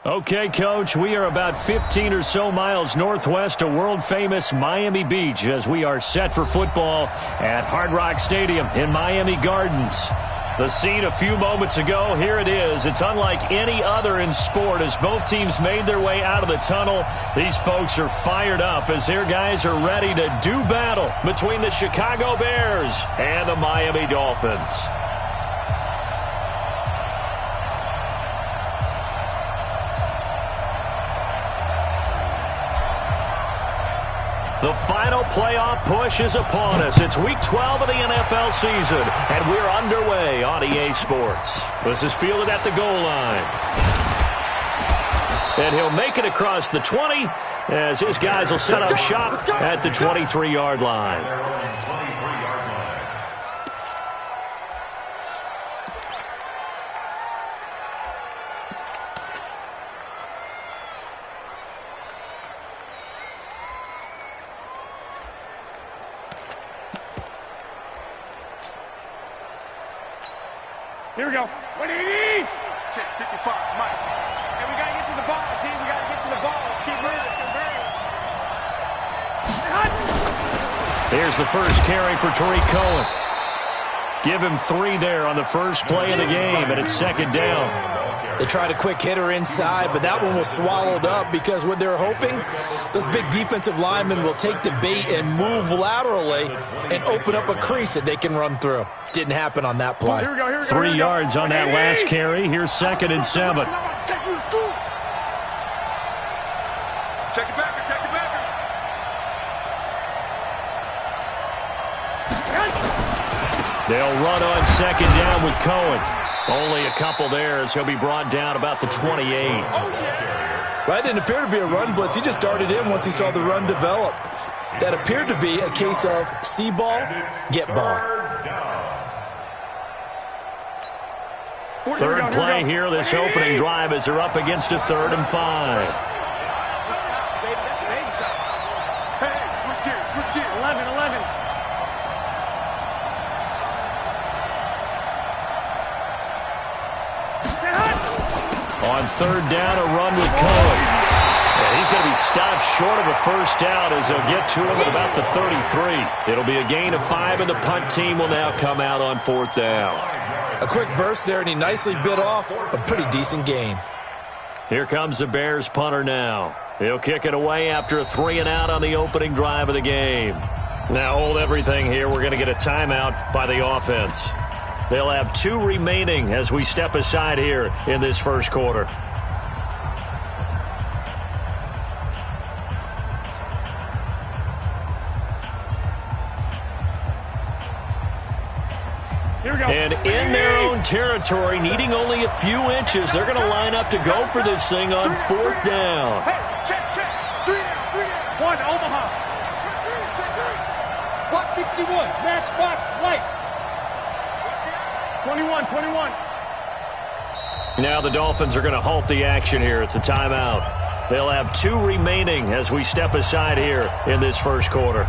Okay, Coach, we are about 15 or so miles northwest of world-famous Miami Beach as we are set for football at Hard Rock Stadium in Miami Gardens. The scene a few moments ago, here it is. It's unlike any other in sport as both teams made their way out of the tunnel. These folks are fired up as their guys are ready to do battle between the Chicago Bears and the Miami Dolphins. The final playoff push is upon us. It's Week 12 of the NFL season, and we're underway on EA Sports. This is fielded at the goal line. And he'll make it across the 20 as his guys will set up shop at the 23-yard line. Here we go. 180. Check 55, Mike. And we got to get to the ball, team. We got to get to the ball. Let's keep moving. Here's the first carry for Tariq Cohen. Give him 3 there on the first play of the game, and it's second down. They tried a quick hitter inside, but that one was swallowed up because what they're hoping, those big defensive linemen will take the bait and move laterally and open up a crease that they can run through. Didn't happen on that play. Here we go, 3 yards on that last carry. Here's second and 7. Check it back. Check it back. They'll run on second down with Cohen. Only a couple there as he'll be brought down about the 28. That didn't appear to be a run blitz. He just darted in once he saw the run develop. That appeared to be a case of see ball, get ball. Third play here, this opening drive as they're up against a 3rd and 5. Hey, switch gears. 11. On 3rd down, a run with Cohen. And he's going to be stopped short of a first down as they'll get to him at about the 33. It'll be a gain of 5, and the punt team will now come out on 4th down. A quick burst there, and he nicely bit off a pretty decent gain. Here comes the Bears punter now. He'll kick it away after a 3-and-out on the opening drive of the game. Now hold everything here. We're going to get a timeout by the offense. They'll have 2 remaining as we step aside here in this first quarter. And in their own territory, needing only a few inches, they're going to line up to go for this thing on 4th down. Hey, check. 3 down. 1, Omaha. Box 61, matchbox lights. 21. Now the Dolphins are going to halt the action here. It's a timeout. They'll have 2 remaining as we step aside here in this first quarter.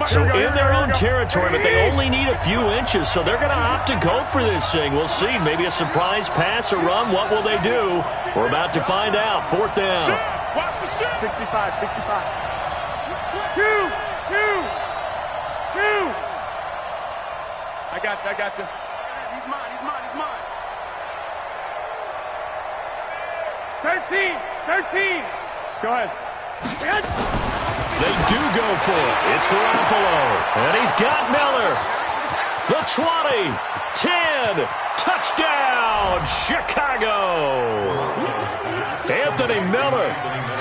So in their own territory, but they only need a few inches, so they're going to opt to go for this thing. We'll see. Maybe a surprise pass or run. What will they do? We're about to find out. 4th down. 65. 2. I got this. He's mine. 13. Go ahead. They do go for it. It's Garoppolo. And he's got Miller. The 20. 10. Touchdown, Chicago. Anthony Miller,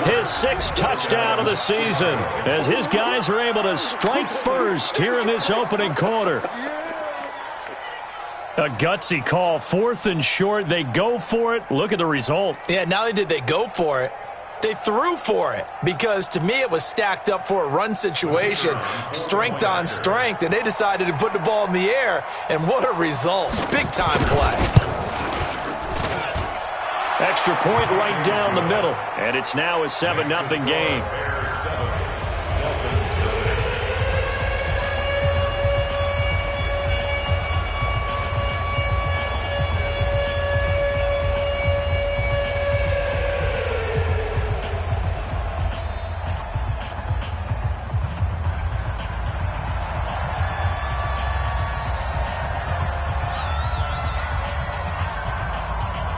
his 6th touchdown of the season, as his guys are able to strike first here in this opening quarter. A gutsy call. 4th and short. They go for it. Look at the result. Yeah, not only did they go for it, they threw for it, because to me it was stacked up for a run situation, strength on strength, and they decided to put the ball in the air, and what a result. Big-time play. Extra point right down the middle, and it's now a 7-0 game.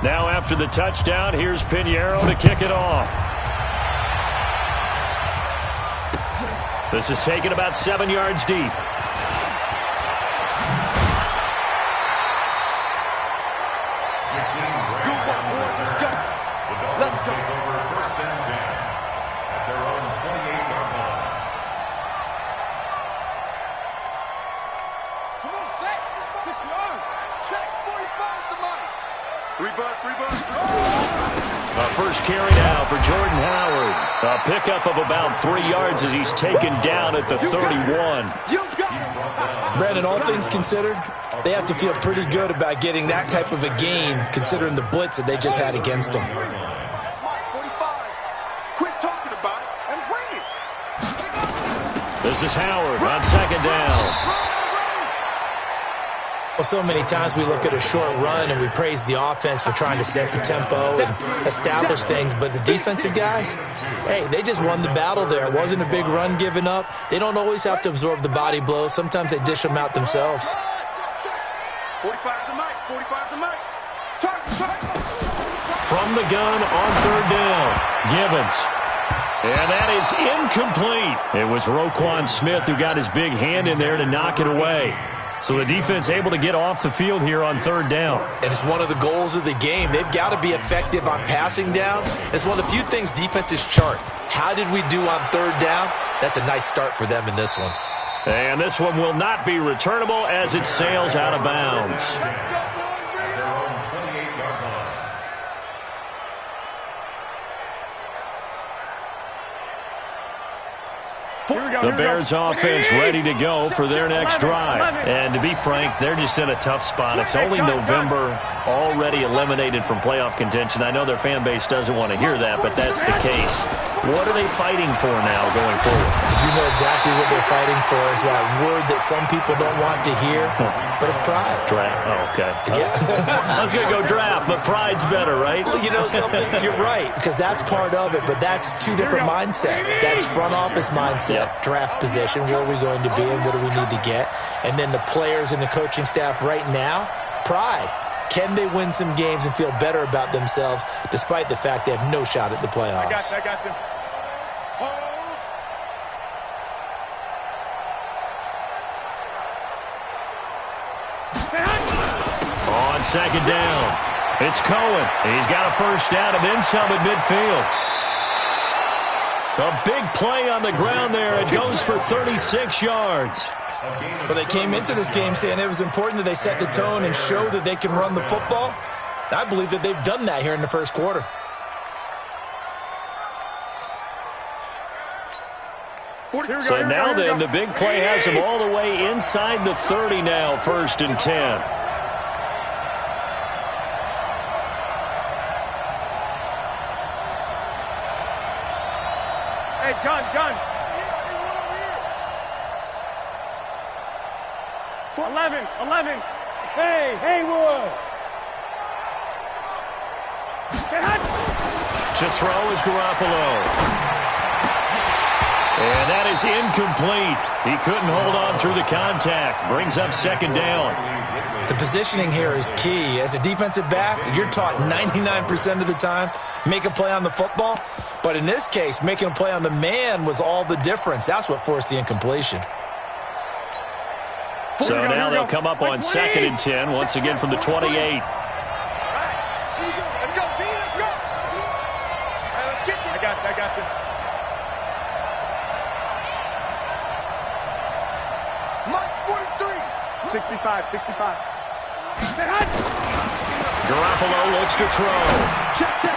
Now after the touchdown, here's Pinheiro to kick it off. This is taken about 7 yards deep. First carry now for Jordan Howard. A pickup of about 3 yards as he's taken down at the 31. Brandon, all things considered, they have to feel pretty good about getting that type of a gain considering the blitz that they just had against them. Quit talking about it and bring it. This is Howard on second down. Well, so many times we look at a short run and we praise the offense for trying to set the tempo and establish things, but the defensive guys, hey, they just won the battle there. It wasn't a big run given up. They don't always have to absorb the body blows. Sometimes they dish them out themselves. 45 to Mike, 45 to Mike. From the gun on third down, Gibbons. And that is incomplete. It was Roquan Smith who got his big hand in there to knock it away. So the defense able to get off the field here on third down. And it's one of the goals of the game. They've got to be effective on passing downs. It's one of the few things defenses chart. How did we do on third down? That's a nice start for them in this one. And this one will not be returnable as it sails out of bounds. The Bears offense ready to go for their next drive. And to be frank, they're just in a tough spot. It's only November, already eliminated from playoff contention. I know their fan base doesn't want to hear that, but that's the case. What are they fighting for now going forward? You know exactly what they're fighting for is that word that some people don't want to hear, but it's pride. Draft. Oh, okay. Yeah. I was going to go draft, but pride's better, right? Well, you know something? You're right, because that's part of it, but that's two different mindsets. That's front office mindset, draft position, where are we going to be and what do we need to get? And then the players and the coaching staff right now, pride. Can they win some games and feel better about themselves despite the fact they have no shot at the playoffs? I got them. On second down, it's Cohen. He's got a first down and then some at midfield. A big play on the ground there. It goes for 36 yards. Well, they came into this game saying it was important that they set the tone and show that they can run the football. I believe that they've done that here in the first quarter. So now then, the big play has them all the way inside the 30 now, 1st and 10. Hey, gun. 11. Hey, Haywood. To throw is Garoppolo. And that is incomplete. He couldn't hold on through the contact. Brings up second down. The positioning here is key. As a defensive back, you're taught 99% of the time, make a play on the football. But in this case, making a play on the man was all the difference. That's what forced the incompletion. So now they'll come up on 2nd and 10, once again from the 28. Let's go, B, let's go. Let's get this. I got this. Mike 43. 65. Garoppolo looks to throw. Check.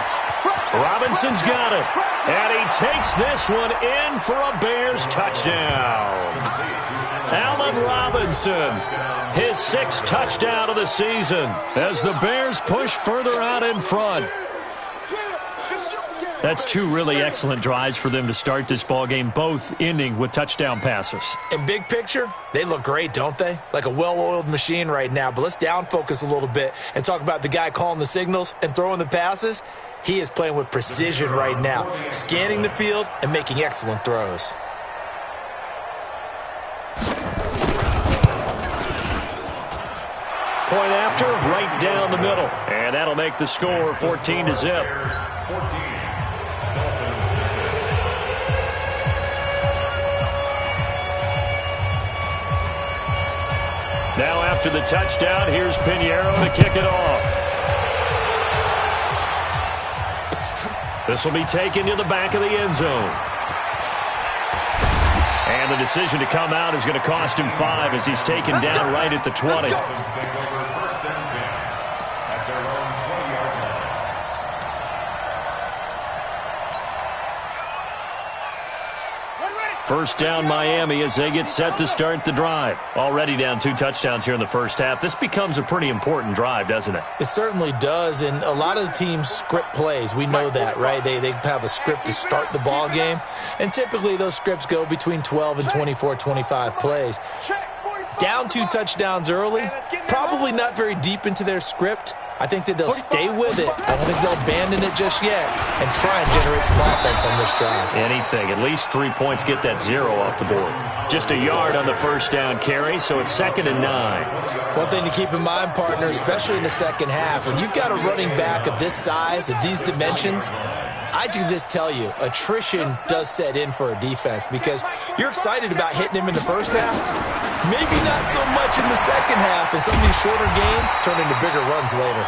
Robinson's got it. And he takes this one in for a Bears touchdown. Allen Robinson, his 6th touchdown of the season as the Bears push further out in front. That's 2 really excellent drives for them to start this ballgame, both ending with touchdown passes. In big picture, they look great, don't they? Like a well-oiled machine right now. But let's down focus a little bit and talk about the guy calling the signals and throwing the passes. He is playing with precision right now, scanning the field and making excellent throws. Point after, right down the middle. And that'll make the score 14-0. Now after the touchdown, here's Pinheiro to kick it off. This will be taken to the back of the end zone. And the decision to come out is going to cost him 5 as he's taken down right at the 20. First down Miami as they get set to start the drive. Already down 2 touchdowns here in the first half. This becomes a pretty important drive, doesn't it? It certainly does, and a lot of the teams script plays. We know that, right? They have a script to start the ball game, and typically those scripts go between 12 and 24, 25 plays. Down 2 touchdowns early, probably not very deep into their script. I think that they'll stay with it. I don't think they'll abandon it just yet and try and generate some offense on this drive. Anything. At least 3 points, get that 0 off the board. Just a yard on the first down carry, so it's 2nd and 9. One thing to keep in mind, partner, especially in the second half, when you've got a running back of this size, of these dimensions, I can just tell you, attrition does set in for a defense because you're excited about hitting him in the first half. Maybe not so much in the second half, and some of these shorter gains turn into bigger runs later.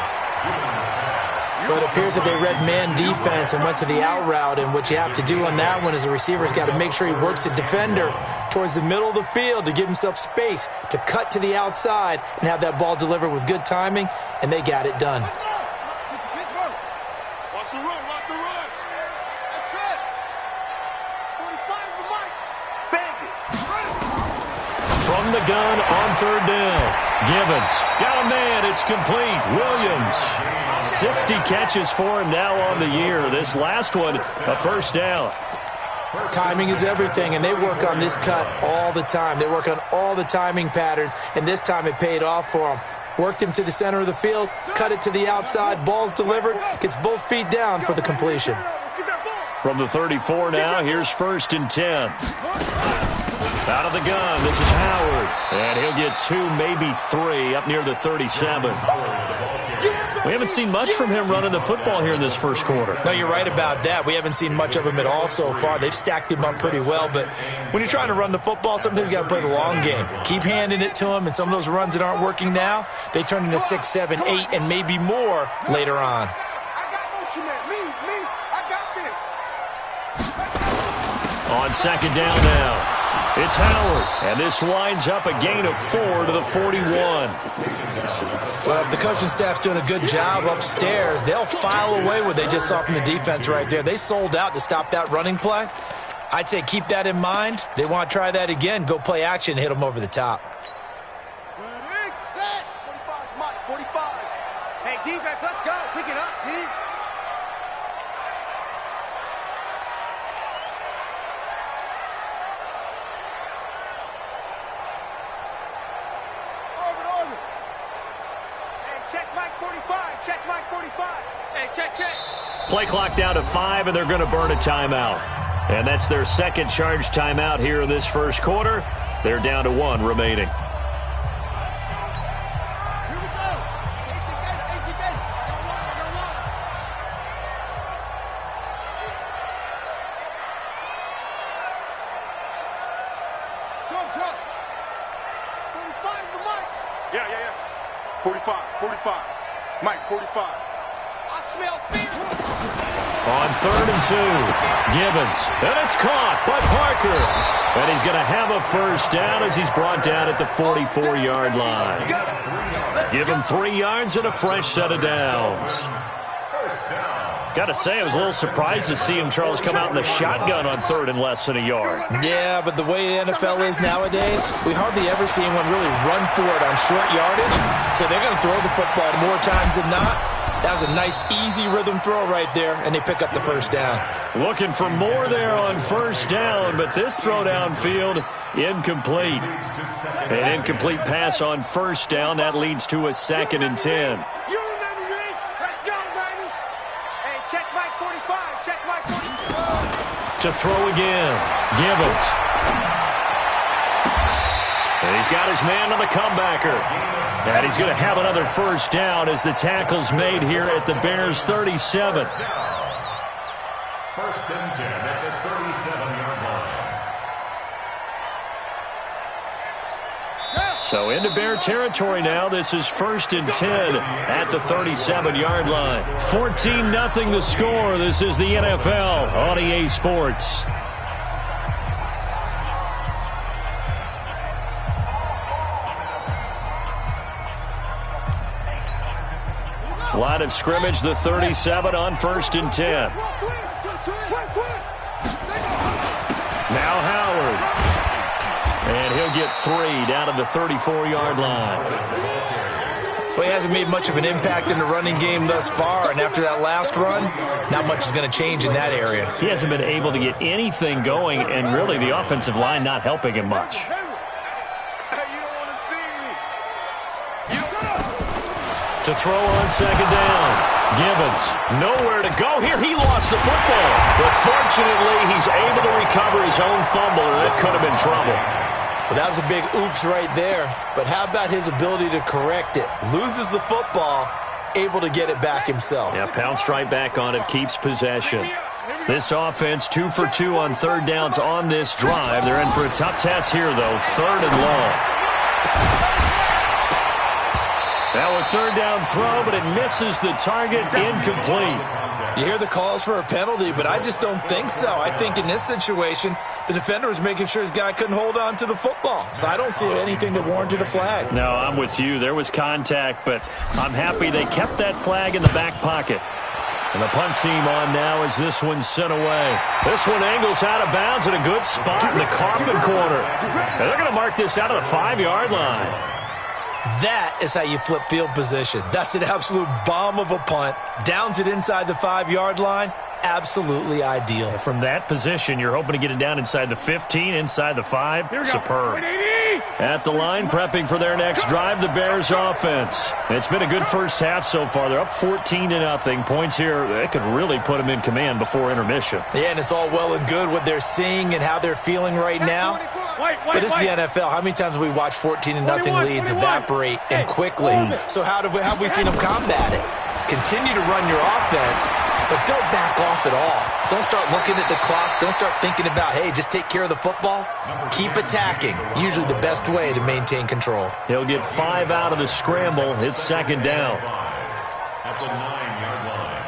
But it appears that they read man defense and went to the out route, and what you have to do on that one is the receiver's got to make sure he works the defender towards the middle of the field to give himself space to cut to the outside and have that ball delivered with good timing, and they got it done. From the gun on 3rd down. Gibbons. Got a man. It's complete. Williams. 60 catches for him now on the year. This last one, a first down. Timing is everything, and they work on this cut all the time. They work on all the timing patterns, and this time it paid off for them. Worked him to the center of the field, cut it to the outside, ball's delivered, gets both feet down for the completion. From the 34 now, here's 1st and 10. Out of the gun, this is Howard. And he'll get 2, maybe 3, up near the 37. We haven't seen much from him running the football here in this first quarter. No, you're right about that. We haven't seen much of him at all so far. They've stacked him up pretty well, but when you're trying to run the football, sometimes you got to play the long game. Keep handing it to him, and some of those runs that aren't working now, they turn into 6, 7, 8, and maybe more later on. On 2nd down now. It's Howard, and this winds up a gain of 4 to the 41. Well, if the coaching staff's doing a good job upstairs, they'll file away what they just saw from the defense right there. They sold out to stop that running play. I'd say keep that in mind. They want to try that again, go play action, hit them over the top. Ready, set. 45, Mike, 45. Hey, defense, let's go. Pick it up, team. Check Mike 45. Hey, check. Play clock down to 5, and they're going to burn a timeout. And that's their second charge timeout here in this first quarter. They're down to 1 remaining. Here we go. 18 days. Chuck. 45 is the mic. Yeah. 45. Mike, 45. I smell fear. On 3rd and 2, Gibbons. And it's caught by Parker. And he's going to have a first down as he's brought down at the 44-yard line. Give him 3 yards and a fresh set of downs. Got to say, I was a little surprised to see him, Charles, come out in the shotgun on 3rd and less than a yard. Yeah, but the way the NFL is nowadays, we hardly ever see anyone really run for it on short yardage. So they're going to throw the football more times than not. That was a nice, easy rhythm throw right there, and they pick up the first down. Looking for more there on first down, but this throw downfield, incomplete. An incomplete pass on first down. That leads to a 2nd and 10. To throw again, Gibbons. And he's got his man on the comebacker. And he's going to have another first down as the tackle's made here at the Bears' 37. First and 10 at the 37-yard line. So into Bear territory now. This is first and 10 at the 37-yard line. 14-0 the score. This is the NFL on EA Sports. Line of scrimmage, the 37 on first and 10. Now Howard. And he'll get 3 down to the 34-yard line. Well, he hasn't made much of an impact in the running game thus far, and after that last run, not much is going to change in that area. He hasn't been able to get anything going, and really the offensive line not helping him much. To throw on second down. Gibbons, nowhere to go here. He lost the football. But fortunately, he's able to recover his own fumble, or that could have been trouble. Well, that was a big oops right there. But how about his ability to correct it? Loses the football, able to get it back himself. Yeah, pounced right back on it, keeps possession. This offense 2 for 2 on third downs on this drive. They're in for a tough test here, though. Third and long. Now a third down throw, but it misses the target, incomplete. You hear the calls for a penalty, but I just don't think so. I think in this situation, the defender was making sure his guy couldn't hold on to the football. So I don't see anything that warranted a flag. No, I'm with you. There was contact, but I'm happy they kept that flag in the back pocket. And the punt team on now as this one's sent away. This one angles out of bounds in a good spot in the coffin corner. And they're going to mark this out of the 5-yard line. That is how you flip field position. That's an absolute bomb of a punt. Downs it inside the 5-yard line. Absolutely ideal. From that position, you're hoping to get it down inside the 15, inside the 5. Superb. At the line, prepping for their next drive, the Bears offense. It's been a good first half so far. They're up 14-0. Points here, they could really put them in command before intermission. Yeah, and it's all well and good what they're seeing and how they're feeling right now. But this is the NFL. How many times have we watched 14-0 leads evaporate and quickly? So how have we seen them combat it? Continue to run your offense, but don't back off at all. Don't start looking at the clock. Don't start thinking about, hey, just take care of the football. Keep attacking. Usually the best way to maintain control. He'll get 5 out of the scramble. It's second down. At the 9-yard line.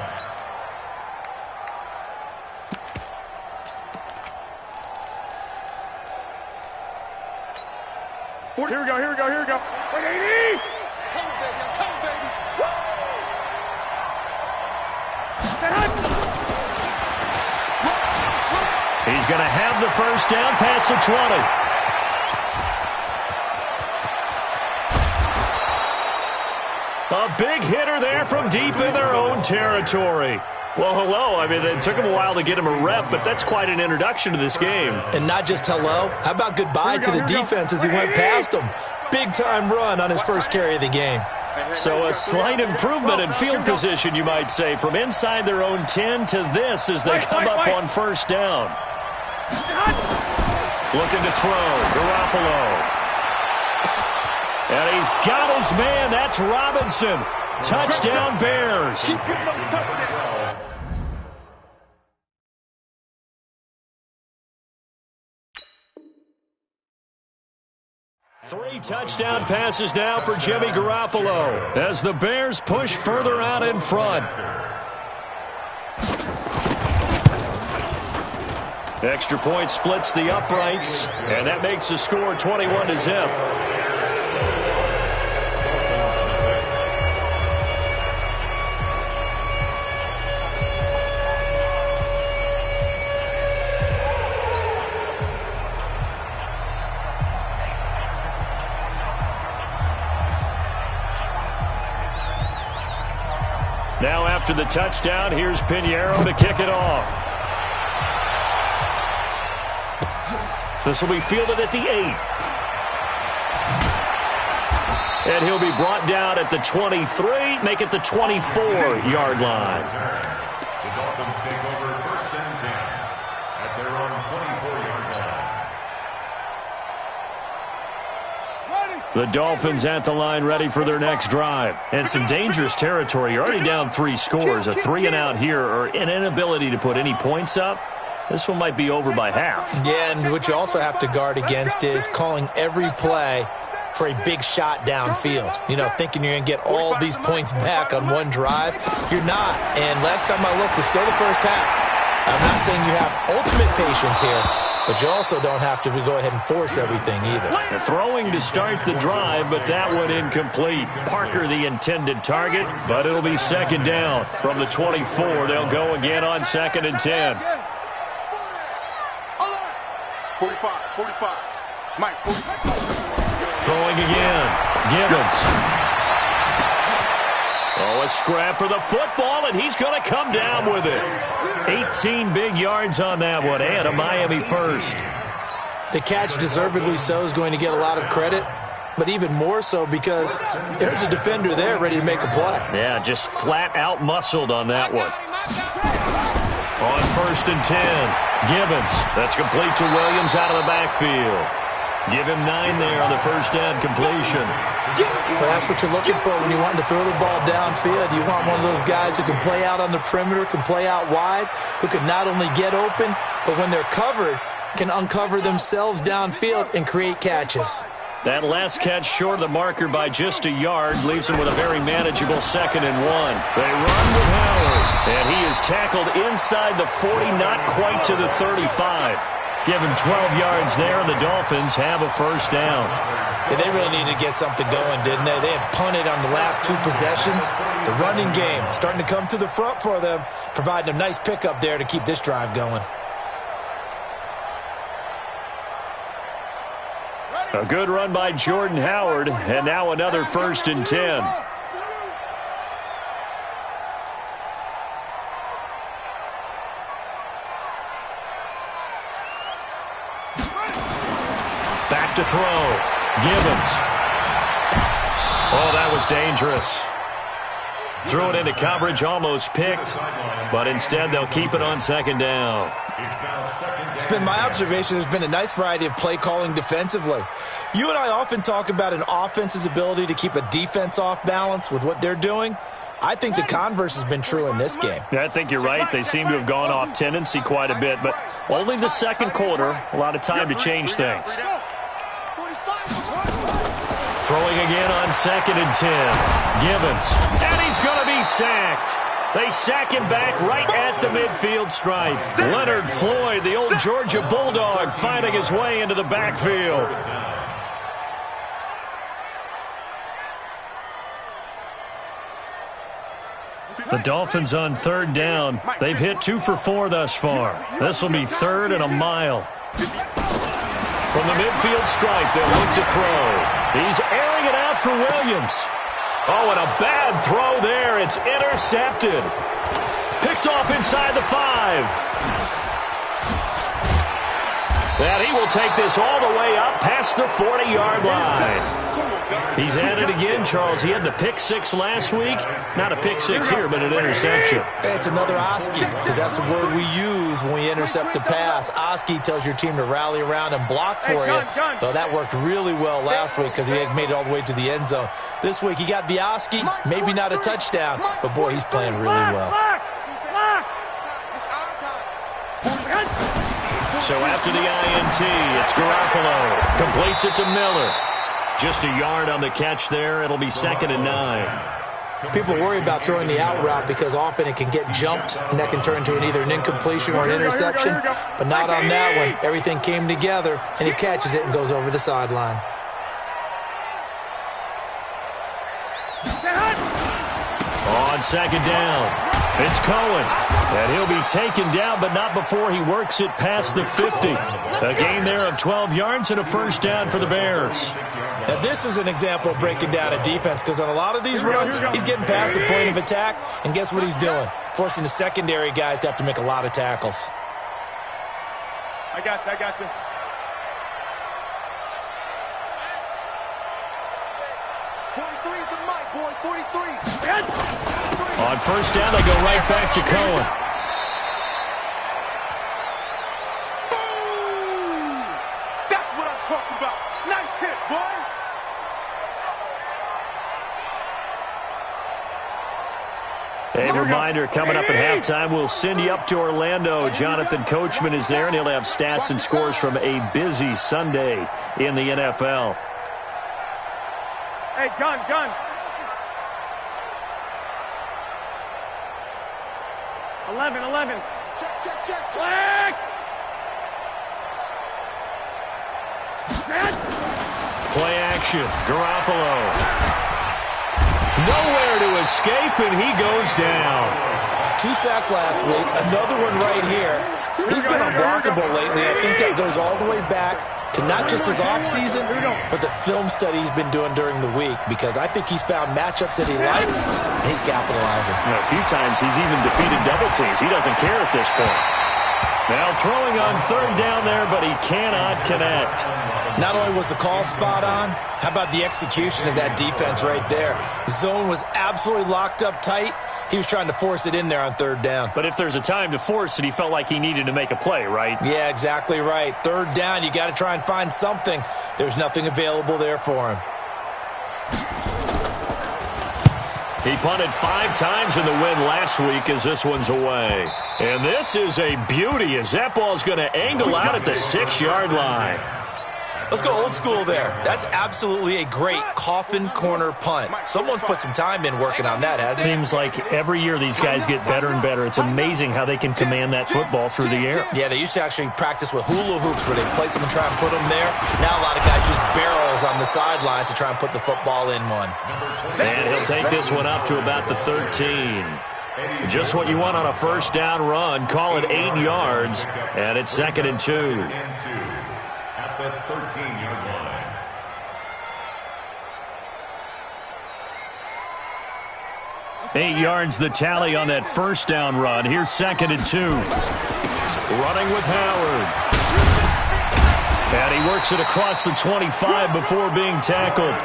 Here we go, here we go, here we go. 180! Come, baby. He's going to have the first down past the 20. A big hitter there from deep in their own territory. Well, hello. I mean, it took him a while to get him a rep, but that's quite an introduction to this game. And not just hello. How about goodbye to the defense as he went past him? Big-time run on his first carry of the game. So a slight improvement in field position, you might say, from inside their own 10 to this as they come up on first down. Looking to throw, Garoppolo. And he's got his man. That's Robinson. Touchdown, Bears. Keep getting those touchdowns. 3 touchdown passes now for Jimmy Garoppolo as the Bears push further out in front. Extra point splits the uprights, and that makes the score 21-0. Now after the touchdown, here's Pinheiro to kick it off. This will be fielded at the 8. And he'll be brought down at the 23, make it the 24-yard line. The Dolphins take over first and 10 at their own 24-yard line. Ready? The Dolphins at the line ready for their next drive. And some dangerous territory. You're already down 3 scores. A 3-and-out here or an inability to put any points up. This one might be over by half. Yeah, and what you also have to guard against is calling every play for a big shot downfield. You know, thinking you're going to get all these points back on one drive. You're not. And last time I looked, it's still the first half. I'm not saying you have ultimate patience here, but you also don't have to go ahead and force everything either. The throwing to start the drive, but that one incomplete. Parker the intended target, but it'll be second down. From the 24, they'll go again on 2nd and 10. 45. Mike, 45. Throwing again. Gibbons. Oh, a scrap for the football, and he's going to come down with it. 18 big yards on that one, and a Miami first. The catch, deservedly so, is going to get a lot of credit, but even more so because there's a defender there ready to make a play. Yeah, just flat out muscled on that one. On 1st and 10, Gibbons. That's complete to Williams out of the backfield. Give him 9 there on the first down completion. Well, that's what you're looking for when you're wanting to throw the ball downfield. You want one of those guys who can play out on the perimeter, can play out wide, who can not only get open, but when they're covered, can uncover themselves downfield and create catches. That last catch short of the marker by just a yard leaves him with a very manageable 2nd and 1. They run with Howard, and he is tackled inside the 40, not quite to the 35. Give him 12 yards there, and the Dolphins have a first down. Yeah, they really needed to get something going, didn't they? They had punted on the last 2 possessions. The running game starting to come to the front for them, providing a nice pickup there to keep this drive going. A good run by Jordan Howard, and now another 1st and 10. Back to throw. Gibbons. Oh, that was dangerous. Threw it into coverage, almost picked, but instead they'll keep it on 2nd down. It's been my observation there's been a nice variety of play calling defensively. You and I often talk about an offense's ability to keep a defense off balance with what they're doing. I think the converse has been true in this game. Yeah, I think you're right. They seem to have gone off tendency quite a bit, but only the 2nd quarter, a lot of time to change things. Throwing again on 2nd and 10. Gibbons. And he's going to be sacked. They sack him back right at the midfield stripe. Leonard Floyd, the old Georgia Bulldog, finding his way into the backfield. The Dolphins on 3rd down. They've hit 2 for 4 thus far. This will be 3rd and a mile. From the midfield stripe, they'll look to throw. He's airing it out for Williams. Oh, and a bad throw there. It's intercepted. Picked off inside the 5. And he will take this all the way up past the 40-yard line. He's at it again, Charles. He had the pick 6 last week. Not a pick 6 here, but an interception. It's another Oski, because that's the word we use when we intercept the pass. Oski tells your team to rally around and block for you. Well, that worked really well last week because he had made it all the way to the end zone. This week he got the Oski, maybe not a touchdown, but boy, he's playing really well. So after the INT, it's Garoppolo. Completes it to Miller. Just a yard on the catch there. It'll be 2nd and 9. People worry about throwing the out route because often it can get jumped, and that can turn into either an incompletion or an interception. But not on that one. Everything came together, and he catches it and goes over the sideline. On 2nd down, it's Cohen. And he'll be taken down, but not before he works it past the 50. A gain there of 12 yards and a first down for the Bears. Now, this is an example of breaking down a defense because on a lot of these runs, he's getting past the point of attack, and guess what he's doing? Forcing the secondary guys to have to make a lot of tackles. I got this. On first down, they go right back to Cohen. Boom! That's what I'm talking about. Nice hit, boy. A reminder, coming up at halftime, we'll send you up to Orlando. Jonathan Coachman is there, and he'll have stats and scores from a busy Sunday in the NFL. Hey, gun. Eleven. Check. Play action. Garoppolo. Nowhere to escape, and he goes down. 2 sacks last week. Another one right here. He's been unblockable lately. I think that goes all the way back to not just his offseason, but the film study he's been doing during the week, because I think he's found matchups that he likes, and he's capitalizing. A few times he's even defeated double teams. He doesn't care at this point. Now throwing on third down there, but he cannot connect. Not only was the call spot on, how about the execution of that defense right there? Zone was absolutely locked up tight. He was trying to force it in there on third down. But if there's a time to force it, he felt like he needed to make a play, right? Yeah, exactly right. Third down, you got to try and find something. There's nothing available there for him. He punted 5 times in the win last week as this one's away. And this is a beauty as that ball's going to angle out at the 6-yard line. Let's go old school there. That's absolutely a great coffin corner punt. Someone's put some time in working on that, hasn't it? Seems like every year these guys get better and better. It's amazing how they can command that football through the air. Yeah, they used to actually practice with hula hoops where they place them and try and put them there. Now a lot of guys use barrels on the sidelines to try and put the football in one. And he'll take this one up to about the 13. Just what you want on a first down run. Call it 8 yards, and it's 2nd and 2. At the 13-yard line. Eight yards the tally on that first down run. Here's 2nd and 2. Running with Howard. And he works it across the 25 before being tackled.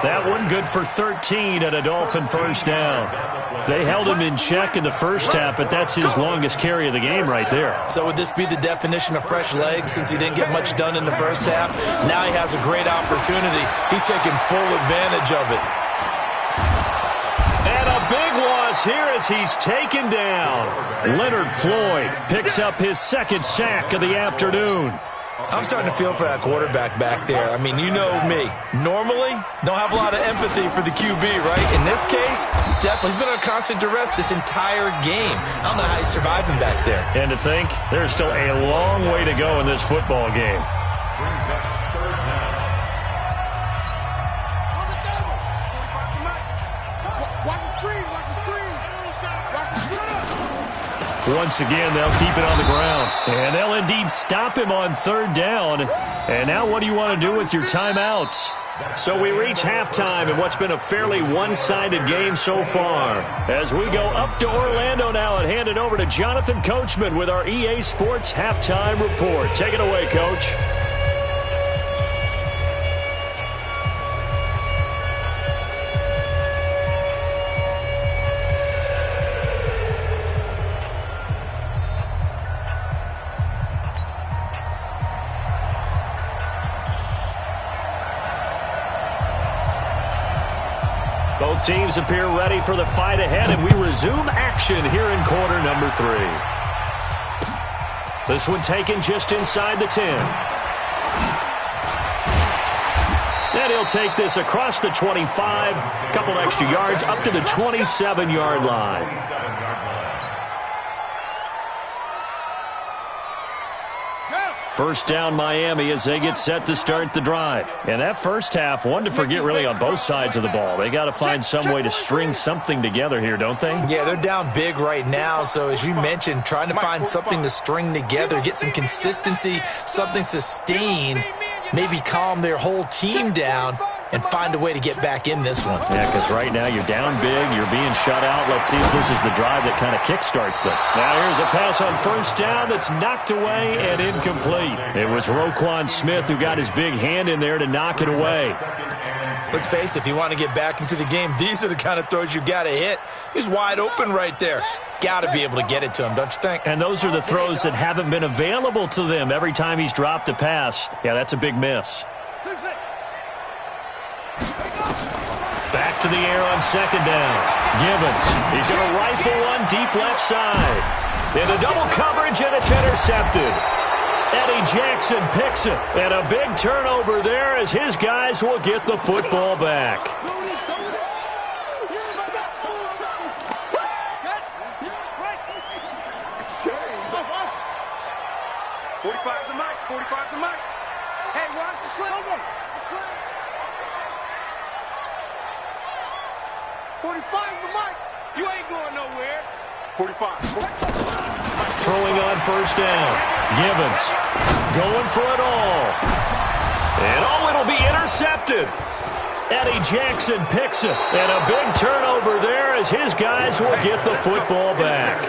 That one good for 13 and a Dolphin first down. They held him in check in the first half, but that's his longest carry of the game right there. So would this be the definition of fresh legs since he didn't get much done in the first half? Now he has a great opportunity. He's taking full advantage of it. And a big loss here as he's taken down. Leonard Floyd picks up his 2nd sack of the afternoon. I'm starting to feel for that quarterback back there. I mean, you know me. Normally, don't have a lot of empathy for the QB, right? In this case, definitely he's been under constant duress this entire game. I don't know how he's surviving back there. And to think, there's still a long way to go in this football game. Brings up third down. Watch the screen. Once again, they'll keep it on the ground. And they'll indeed stop him on third down. And now what do you want to do with your timeouts? So we reach halftime in what's been a fairly one-sided game so far. As we go up to Orlando now and hand it over to Jonathan Coachman with our EA Sports Halftime Report. Take it away, Coach. Both teams appear ready for the fight ahead, and we resume action here in quarter number 3. This one taken just inside the 10. And he'll take this across the 25, a couple extra yards up to the 27-yard line. First down Miami as they get set to start the drive. And that first half, one to forget really on both sides of the ball. They got to find some way to string something together here, don't they? Yeah, they're down big right now. So as you mentioned, trying to find something to string together, get some consistency, something sustained, maybe calm their whole team down and find a way to get back in this one. Yeah, because right now you're down big, you're being shut out. Let's see if this is the drive that kind of kickstarts them. Now here's a pass on first down that's knocked away and incomplete. It was Roquan Smith who got his big hand in there to knock it away. Let's face it, if you want to get back into the game, these are the kind of throws you got to hit. He's wide open right there. Got to be able to get it to him, don't you think? And those are the throws that haven't been available to them every time he's dropped a pass. Yeah, that's a big miss. Back back to the air on second down. Gibbons, he's going to rifle one deep left side. Into double coverage, and it's intercepted. Eddie Jackson picks it. And a big turnover there as his guys will get the football back. 45's the mic. 45's the mic. Hey, watch the sling. It's a sling. 45's the mic. You ain't going nowhere. 45. Throwing on first down. Gibbons going for it all. And it'll be intercepted. Eddie Jackson picks it. And a big turnover there as his guys will get the football back.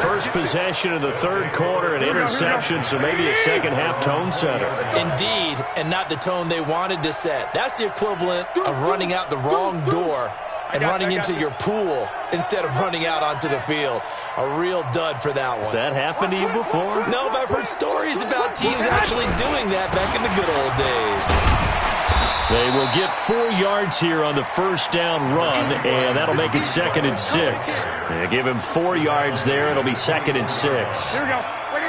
First possession of the third quarter, an interception, so maybe a second-half tone setter. Indeed, and not the tone they wanted to set. That's the equivalent of running out the wrong door and running into your pool instead of running out onto the field. A real dud for that one. Has that happened to you before? No, but I've heard stories about teams actually doing that back in the good old days. They will get 4 yards here on the first down run, and that'll make it 2nd and 6. They give him 4 yards there. It'll be 2nd and 6. Here we go.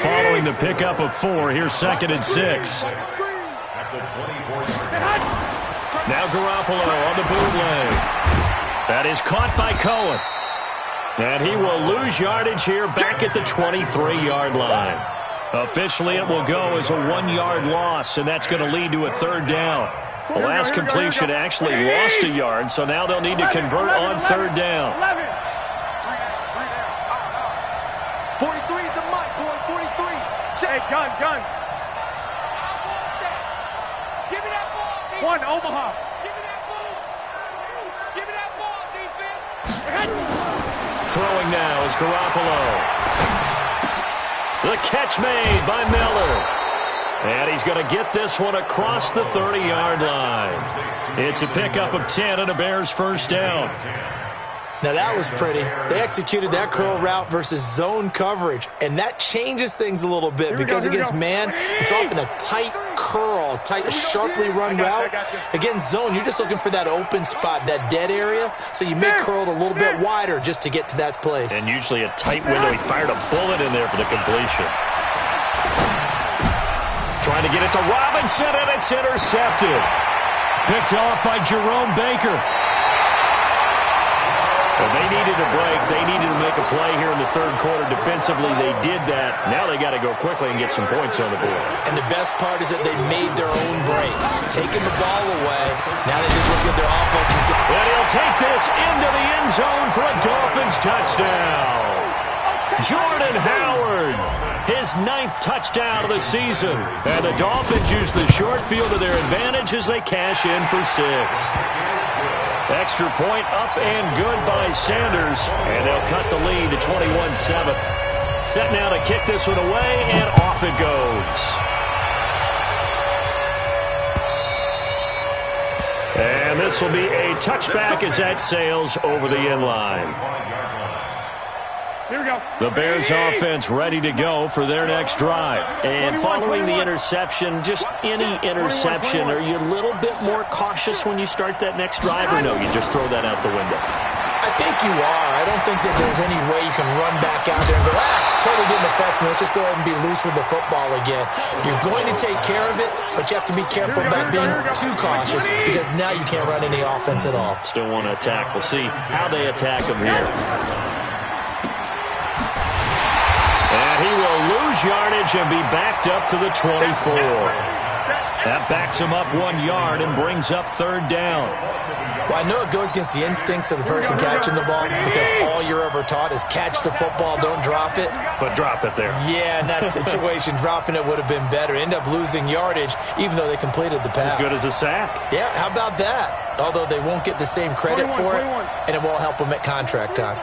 Following the pickup of 4, here's 2nd and 6. Now Garoppolo on the bootleg. That is caught by Cohen. And he will lose yardage here back at the 23-yard line. Officially, it will go as a 1-yard loss, and that's going to lead to a 3rd down. The last completion actually lost a yard, so now they'll need to convert on 3rd down. 43 is the mic, boy. 43. Hey, gun. Give me that ball, defense. One, Omaha. Give me that ball. Give me that ball, defense. Throwing now is Garoppolo. The catch made by Miller. And he's going to get this one across the 30-yard line. It's a pickup of 10 and a Bears first down. Now that was pretty. They executed that curl route versus zone coverage, and that changes things a little bit because against man, it's often a tight curl, tight, sharply run route. Against zone, you're just looking for that open spot, that dead area, so you may curl it a little bit wider just to get to that place. And usually a tight window. He fired a bullet in there for the completion. Trying to get it to Robinson, and it's intercepted. Picked off by Jerome Baker. Well, they needed a break. They needed to make a play here in the third quarter. Defensively, they did that. Now they got to go quickly and get some points on the board. And the best part is that they made their own break. Taking the ball away. Now they just look at their offense and say, and he'll take this into the end zone for a Dolphins touchdown. Jordan Howard, his 9th touchdown of the season. And the Dolphins use the short field to their advantage as they cash in for 6. Extra point up and good by Sanders. And they'll cut the lead to 21-7. Set now to kick this one away, and off it goes. And this will be a touchback as that sails over the end line. Here we go. The Bears offense ready to go for their next drive. And following the interception, just any interception, are you a little bit more cautious when you start that next drive, or no, you just throw that out the window? I think you are. I don't think that there's any way you can run back out there and go, totally didn't affect me. Let's just go ahead and be loose with the football again. You're going to take care of it, but you have to be careful about being too cautious because now you can't run any offense at all. Still want to attack. We'll see how they attack them here. And he will lose yardage and be backed up to the 24. That backs him up 1 yard and brings up 3rd down. Well, I know it goes against the instincts of the person catching the ball because all you're ever taught is catch the football, don't drop it. But drop it there. Yeah, in that situation, dropping it would have been better. End up losing yardage, even though they completed the pass. As good as a sack. Yeah, how about that? Although they won't get the same credit for it, and it won't help them at contract time.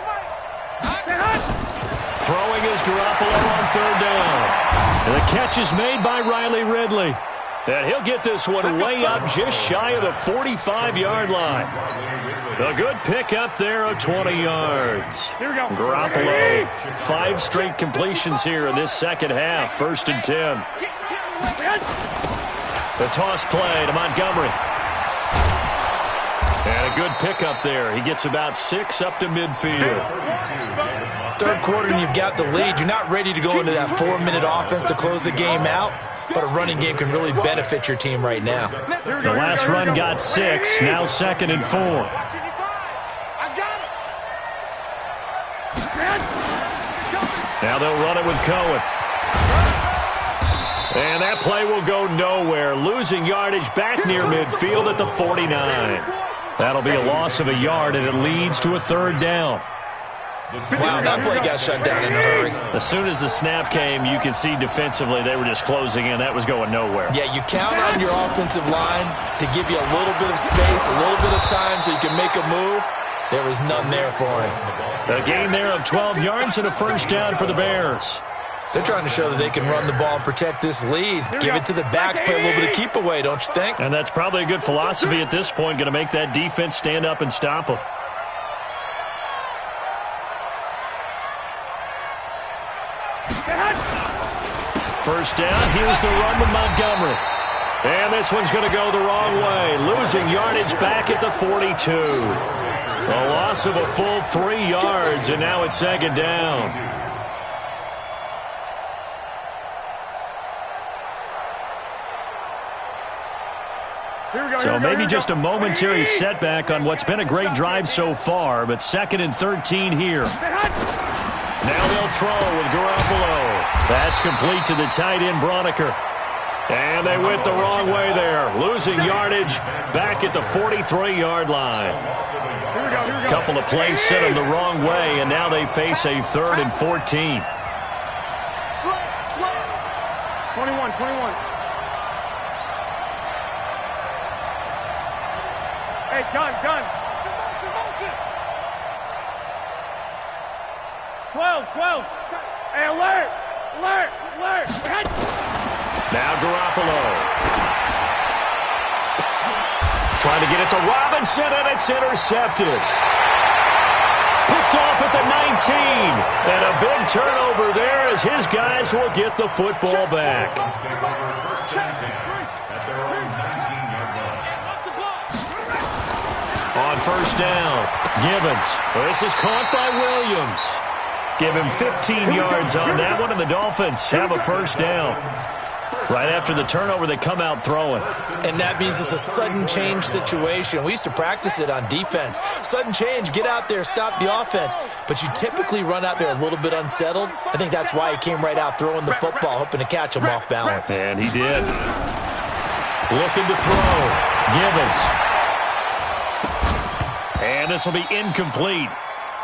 Throwing is Garoppolo on 3rd down. And the catch is made by Riley Ridley. And he'll get this one way up just shy of the 45-yard line. A good pick up there of 20 yards. Here we go. Garoppolo, 5 straight completions here in this second half. 1st and 10. The toss play to Montgomery. And a good pickup there. He gets about 6 up to midfield. Third quarter and you've got the lead. You're not ready to go into that 4-minute offense to close the game out, but a running game can really benefit your team right now. The last run got 6, now 2nd and 4. Now they'll run it with Cohen. And that play will go nowhere. Losing yardage back near midfield at the 49. That'll be a loss of a yard, and it leads to a 3rd down. Wow, that play got shut down in a hurry. As soon as the snap came, you could see defensively they were just closing in. That was going nowhere. Yeah, you count on your offensive line to give you a little bit of space, a little bit of time so you can make a move. There was none there for him. A gain there of 12 yards and a 1st down for the Bears. They're trying to show that they can run the ball and protect this lead. Give it to the backs, play a little bit of keep away, don't you think? And that's probably a good philosophy at this point, going to make that defense stand up and stop them. First down, here's the run with Montgomery. And this one's going to go the wrong way. Losing yardage back at the 42. A loss of a full 3 yards, and now it's 2nd down. So maybe just a momentary setback on what's been a great drive so far, but 2nd and 13 here. Now they'll throw with Garoppolo. That's complete to the tight end, Broniker. And they went the wrong way there. Losing yardage back at the 43-yard line. Couple of plays sent them the wrong way, and now they face a 3rd and 14. 21. Hey, gun. 12. Hey, alert. Now Garoppolo. Trying to get it to Robinson, and it's intercepted. Picked off at the 19. And a big turnover there as his guys will get the football back. On 1st down, Gibbons. This is caught by Williams. Give him 15 yards on that one, and the Dolphins have a 1st down. Right after the turnover, they come out throwing. And that means it's a sudden change situation. We used to practice it on defense. Sudden change, get out there, stop the offense. But you typically run out there a little bit unsettled. I think that's why he came right out throwing the football, hoping to catch him off balance. And he did. Looking to throw. Gibbons. And this will be incomplete.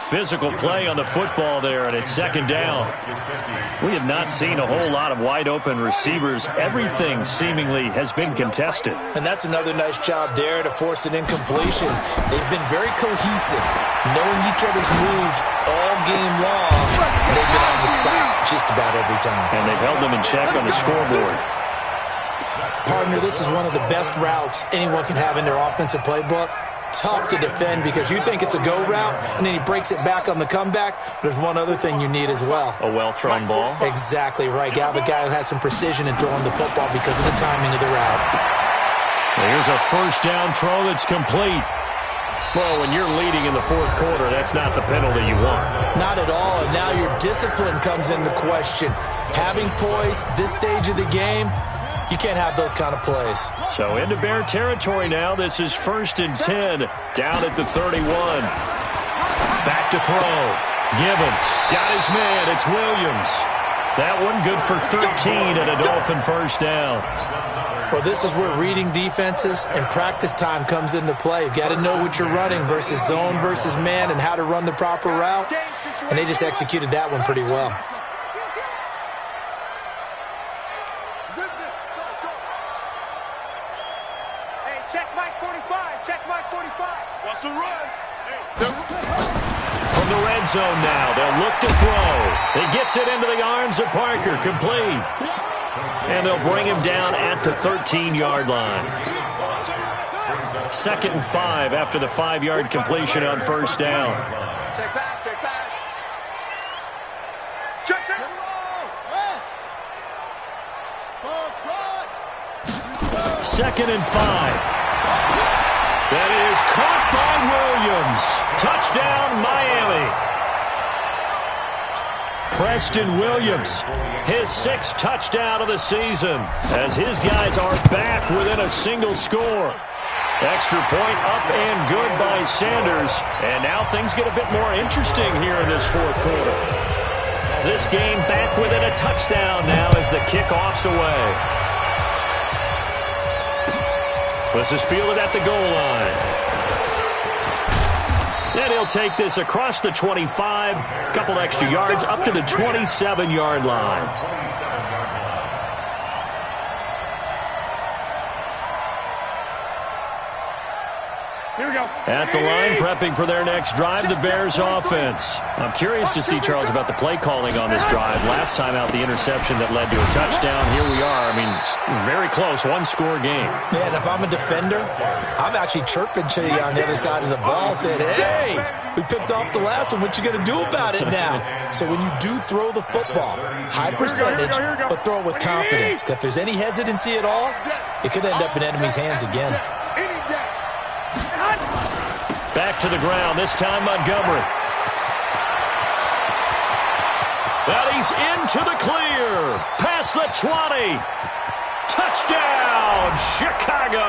Physical play on the football there, and it's 2nd down. We have not seen a whole lot of wide-open receivers. Everything seemingly has been contested. And that's another nice job there to force an incompletion. They've been very cohesive, knowing each other's moves all game long. And they've been on the spot just about every time. And they've held them in check on the scoreboard. Partner, this is one of the best routes anyone can have in their offensive playbook. Tough to defend because you think it's a go route, and then he breaks it back on the comeback. There's one other thing you need as well. A well-thrown ball? Exactly right. You have a guy who has some precision in throwing the football because of the timing of the route. Here's a 1st down throw that's complete. Well, when you're leading in the 4th quarter, that's not the penalty you want. Not at all, and now your discipline comes into question. Having poise this stage of the game, you can't have those kind of plays. So into Bear territory now. This is 1st and 10, down at the 31. Back to throw. Gibbons got his man. It's Williams. That one good for 13 and a Dolphin 1st down. Well, this is where reading defenses and practice time comes into play. You've got to know what you're running versus zone versus man and how to run the proper route. And they just executed that one pretty well. From the red zone now, they'll look to throw. He gets it into the arms of Parker, complete. And they'll bring him down at the 13-yard line. 2nd and 5 after the 5-yard completion on 1st down. Check back. 2nd and 5. That is caught by Williams. Touchdown, Miami. Preston Williams, his 6th touchdown of the season, as his guys are back within a single score. Extra point up and good by Sanders. And now things get a bit more interesting here in this 4th quarter. This game back within a touchdown now as the kickoff's away. This is fielded at the goal line. And he'll take this across the 25, couple extra yards up to the 27-yard line. Here we go. At the line, prepping for their next drive, the Bears offense. I'm curious to see, Charles, about the play calling on this drive. Last time out, the interception that led to a touchdown. Here we are. I mean, very close, one-score game. Man, if I'm a defender, I'm actually chirping to you on the other side of the ball, saying, hey, we picked off the last one. What you going to do about it now? So when you do throw the football, high percentage, but throw it with confidence. If there's any hesitancy at all, it could end up in enemy's hands again. Back to the ground, this time Montgomery. But he's into the clear. Past the 20. Touchdown, Chicago.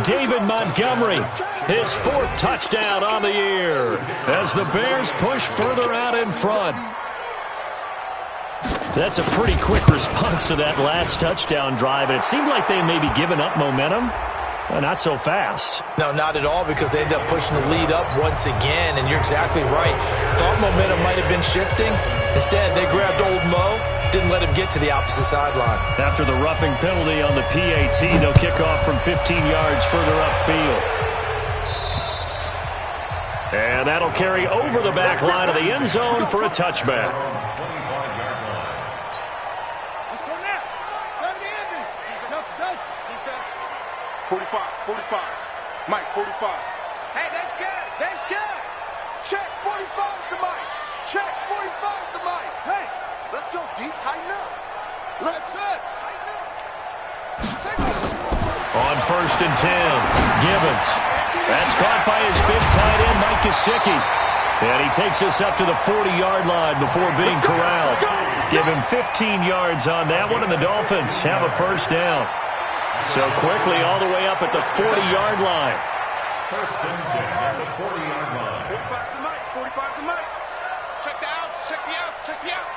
David Montgomery, his 4th touchdown on the year as the Bears push further out in front. That's a pretty quick response to that last touchdown drive, and it seemed like they may be giving up momentum. Not so fast. No, not at all, because they ended up pushing the lead up once again, and you're exactly right. Thought momentum might have been shifting. Instead, they grabbed old Mo, didn't let him get to the opposite sideline. After the roughing penalty on the PAT, they'll kick off from 15 yards further upfield. And that'll carry over the back line of the end zone for a touchback. 45, 45. Mike, 45. Hey, that's good. That's good. Check 45 to Mike. Check 45 to Mike. Hey, let's go deep. Tighten up. Let's it. Tighten up. On 1st and 10, Gibbons. That's caught by his big tight end, Mike Gesicki. And he takes us up to the 40-yard line before being corralled. Give him 15 yards on that one, and the Dolphins have a 1st down. So quickly all the way up at the 40-yard line. 1st and 10 at the 40-yard line. 45 to Mike. 45 to Mike. Check the out. Check the out. Check the out.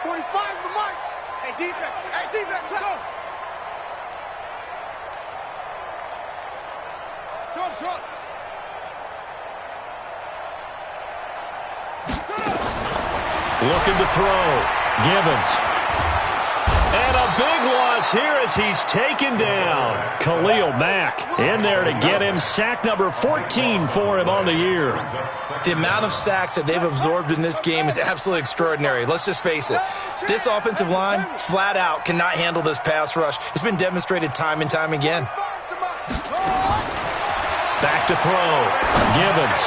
45 to Mike. Hey, defense. Hey, defense. Let's go. Short, short. Looking to throw. Gibbons. And a big loss here as he's taken down. Khalil Mack in there to get him. Sack number 14 for him on the year. The amount of sacks that they've absorbed in this game is absolutely extraordinary. Let's just face it. This offensive line, flat out, cannot handle this pass rush. It's been demonstrated time and time again. Back to throw. Gibbons.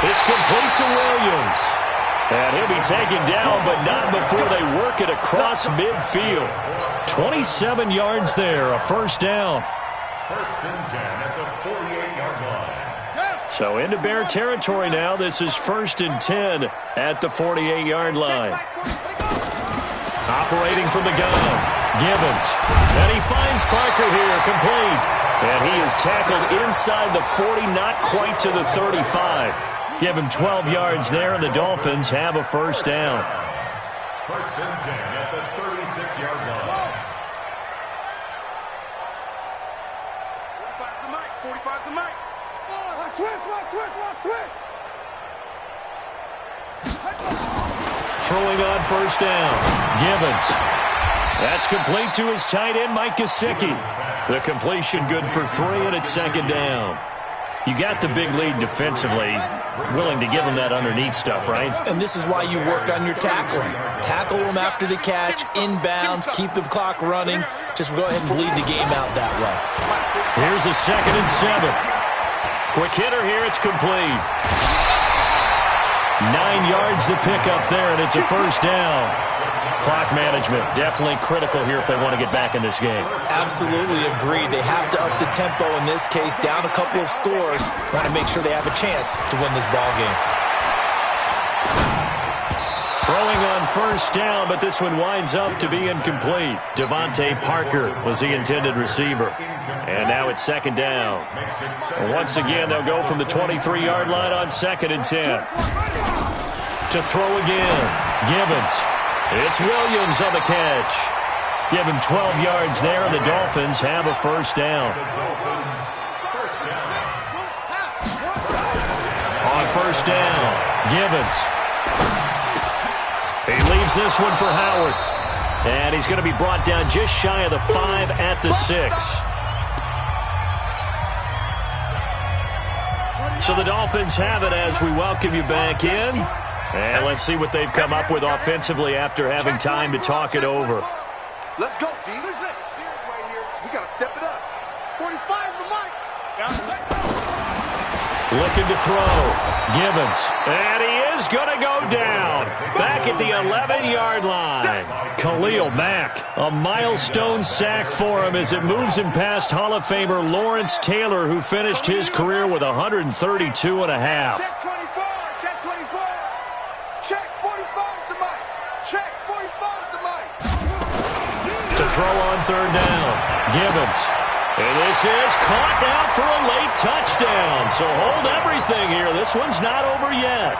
It's complete to Williams. And he'll be taken down, but not before they work it across midfield. 27 yards there, a 1st down. 1st and 10 at the 48-yard line. So into Bear territory now. This is 1st and 10 at the 48-yard line. Operating from the gun, Gibbons. And he finds Parker here, complete. And he is tackled inside the 40, not quite to the 35. Give him 12 yards there, and the Dolphins have a 1st down. 1st and 10 at the 36-yard line. 45 to Mike. 45 to Mike. Watch switch, watch switch, watch switch. Throwing on 1st down, Gibbons. That's complete to his tight end, Mike Gesicki. The completion good for 3, and it's 2nd down. You got the big lead defensively, willing to give them that underneath stuff, right? And this is why you work on your tackling. Tackle them after the catch, inbounds, keep the clock running. Just go ahead and bleed the game out that way. Here's a 2nd and 7. Quick hitter here, it's complete. 9 yards to pick up there, and it's a 1st down. clock management, definitely critical here if they want to get back in this game. Absolutely agreed. They have to up the tempo in this case, down a couple of scores. Want to make sure they have a chance to win this ball game. Throwing on first down, but this one winds up to be incomplete. Devontae Parker was the intended receiver. And now it's second down. Once again, they'll go from the 23-yard line on 2nd and 10. To throw again, Gibbons. It's Williams on the catch. Give him 12 yards there, and the Dolphins have a first down. On first down, Gibbons. He leaves this one for Howard. And he's going to be brought down just shy of the 5 at the 6. So the Dolphins have it as we welcome you back in. And let's see what they've come up with offensively after having time to talk it over. Let's go, D. We got to step it up. 45 the mic. Looking to throw. Gibbons. And he is going to go down. Back at the 11-yard line. Khalil Mack. A milestone sack for him as it moves him past Hall of Famer Lawrence Taylor, who finished his career with 132 and a half. Check 24. Check 24. Check 45 the mic. Check 45 the mic. To throw on third down. Gibbons. And this is caught now for a late touchdown. So hold everything here. This one's not over yet.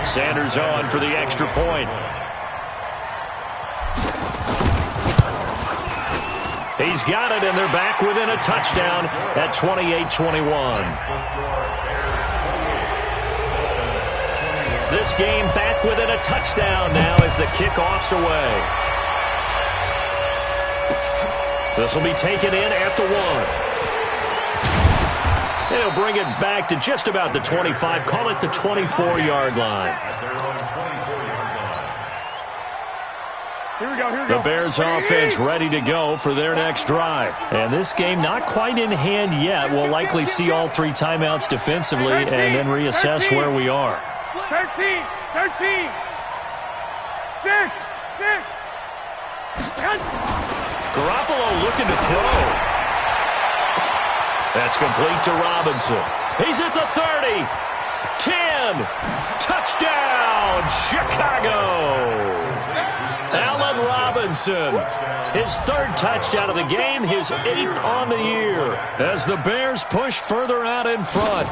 Sanders on for the extra point. He's got it, and they're back within a touchdown at 28-21. This game back within a touchdown now as the kickoff's away. This will be taken in at the 1. He'll bring it back to just about the 25. Call it the 24-yard line. Here we go. The Bears offense ready to go for their next drive. And this game not quite in hand yet. We'll likely see all 3 timeouts defensively and then reassess where we are. 13. 6. Garoppolo looking to throw. That's complete to Robinson. He's at the 30. 10. Touchdown, Chicago. Allen Robinson. His 3rd touchdown of the game, his 8th on the year. As the Bears push further out in front.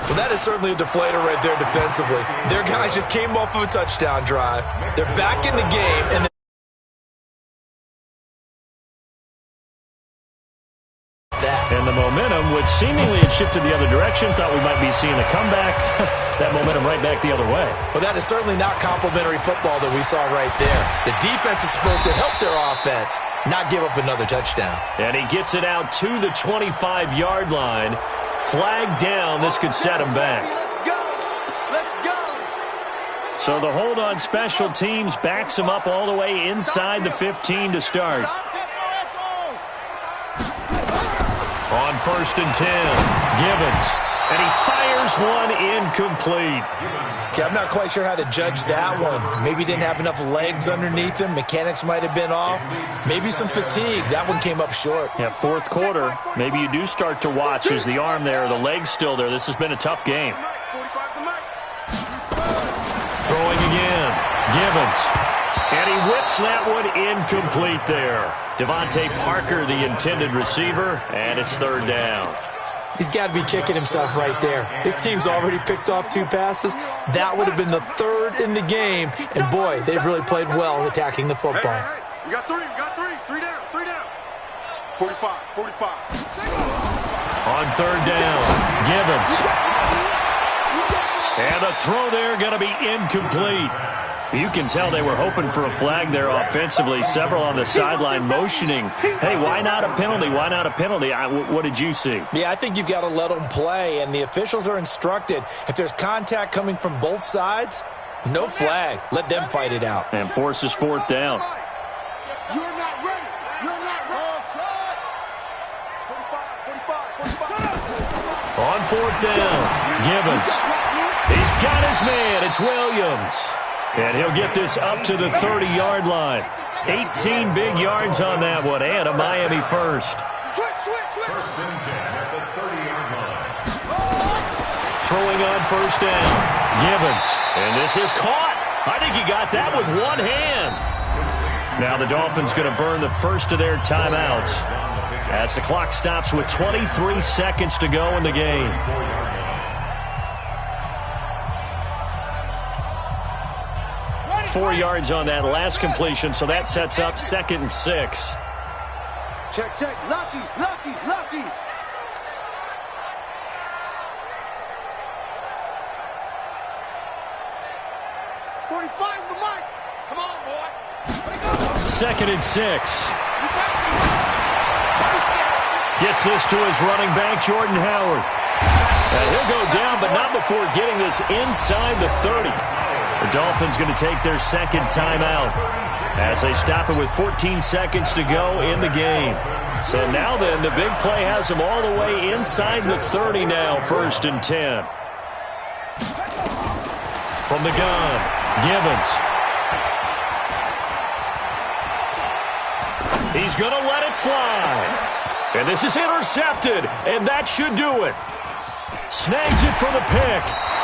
Well, that is certainly a deflator right there defensively. Their guys just came off of a touchdown drive. They're back in the game, and the momentum, which seemingly had shifted the other direction, thought we might be seeing a comeback. That momentum right back the other way. Well, that is certainly not complimentary football that we saw right there. The defense is supposed to help their offense, not give up another touchdown. And he gets it out to the 25-yard line. Flag down. This could set him back. Let's go. So the hold on special teams backs him up all the way inside the 15 to start. On 1st and 10, Gibbons. And he fires one incomplete. Okay, I'm not quite sure how to judge that one. Maybe he didn't have enough legs underneath him. Mechanics might have been off. Maybe some fatigue. That one came up short. Yeah, 4th quarter. Maybe you do start to watch. Is the arm there, the leg's still there? This has been a tough game. Throwing again. Gibbons. And he whips that one incomplete there. Devontae Parker, the intended receiver, and it's 3rd down. He's got to be kicking himself right there. His team's already picked off 2 passes. That would have been the 3rd in the game. And, boy, they've really played well attacking the football. Hey. We got 3. 3 down. 45. On 3rd down, Gibbons. And the throw there going to be incomplete. You can tell they were hoping for a flag there offensively. Several on the sideline motioning. Hey, why not a penalty? Why not a penalty? What did you see? Yeah, I think you've got to let them play, and the officials are instructed. If there's contact coming from both sides, no flag. Let them fight it out. And forces 4th down. You're not ready. On 4th down, Gibbons. He's got his man. It's Williams. And he'll get this up to the 30-yard line. 18 big yards on that one, and a Miami first. First and 10 at the 30-yard line. Throwing on first down. Gibbons. And this is caught. I think he got that with one hand. Now the Dolphins going to burn the first of their timeouts as the clock stops with 23 seconds to go in the game. Four yards on that last completion, so that sets up 2nd and 6. Check, check. Lucky, lucky, lucky. '45's the mic. Come on, boy. 2nd and 6. Gets this to his running back, Jordan Howard. And he'll go down, but not before getting this inside the 30. The Dolphins going to take their second timeout as they stop it with 14 seconds to go in the game. So now then, the big play has them all the way inside the 30 now, 1st and 10. From the gun, Gibbons. He's going to let it fly. And this is intercepted, and that should do it. Snags it for the pick.